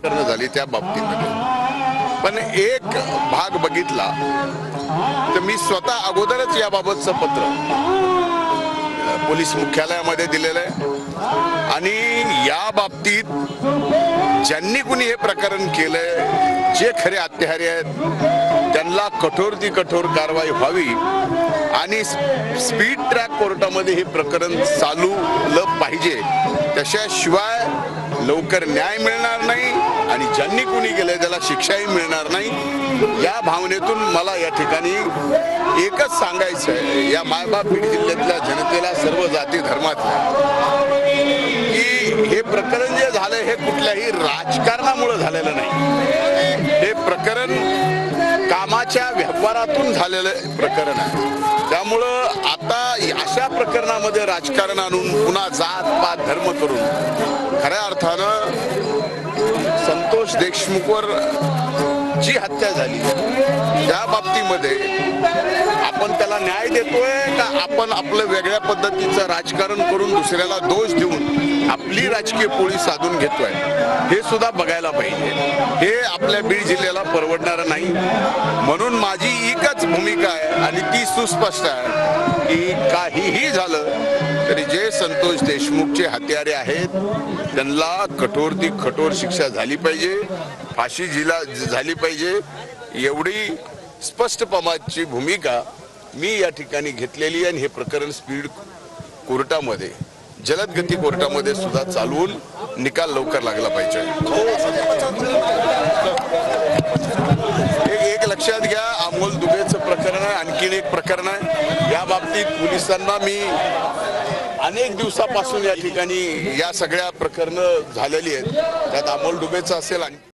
करणं झाली त्या बाबतीमध्ये। पण एक भाग बघितला तर मी स्वतः अगोदरच याबाबतचं पत्र पोलीस मुख्यालयामध्ये दिलेलं आहे आणि या बाबतीत ज्यांनी कुणी हे प्रकरण केलंय, जे खरे हत्यारे आहेत, त्यांना कठोर ती कठोर कारवाई व्हावी आणि स्पीड ट्रॅक कोर्टामध्ये हे प्रकरण चालूलं पाहिजे। त्याशिवाय लवकर न्याय मिळणार नाही आणि ज्यांनी कुणी केलंय त्याला शिक्षाही मिळणार नाही। या भावनेतून मला या ठिकाणी एकच सांगायचं आहे या मायबाप बीड जिल्ह्यातल्या जनतेला, सर्व जाती धर्मातल्या, की हे प्रकरण जे झालंय हे कुठल्याही राजकारणामुळे झालेलं नाही। हे प्रकरण कामाच्या व्यवहारातून झालेलं प्रकरण आहे। त्यामुळं आता अशा प्रकरणामध्ये राजकारण आणून पुन्हा जात पात धर्म करून खऱ्या अर्थानं संतोष देशमुखवर जी हत्या झाली त्या बाबतीमध्ये आपण त्याला न्याय देतोय का आपण आपलं वेगळ्या पद्धतीचं राजकारण करून दुसऱ्याला दोष देऊन आपली राजकीय पोळी साधून घेतोय, हे सुद्धा बघायला पाहिजे। हे आपल्या बीड जिल्ह्याला परवडणार नाही। म्हणून माझी एकच भूमिका आहे आणि ती सुस्पष्ट आहे की काहीही झालं तरी जे संतोष देशमुखचे हत्यारे आहेत त्यांना कठोर ती कठोर शिक्षा झाली पाहिजे, फाशी झाली पाहिजे। एवढी स्पष्टपणाची भूमिका मी या ठिकाणी घेतलेली आणि हे प्रकरण स्पीड कोर्टामध्ये, जलद गती कोर्टामध्ये सुद्धा चालवून निकाल लवकर लागला पाहिजे। एक लक्षात घ्या, अमोल दुबेचं प्रकरण आहे, आणखीन एक प्रकरण आहे। या बाबतीत पोलिसांना मी अनेक दिवसापासून या ठिकाणी या सगळ्या प्रकरणं झालेली आहेत, त्यात अमोल दुबेचं असेल आणि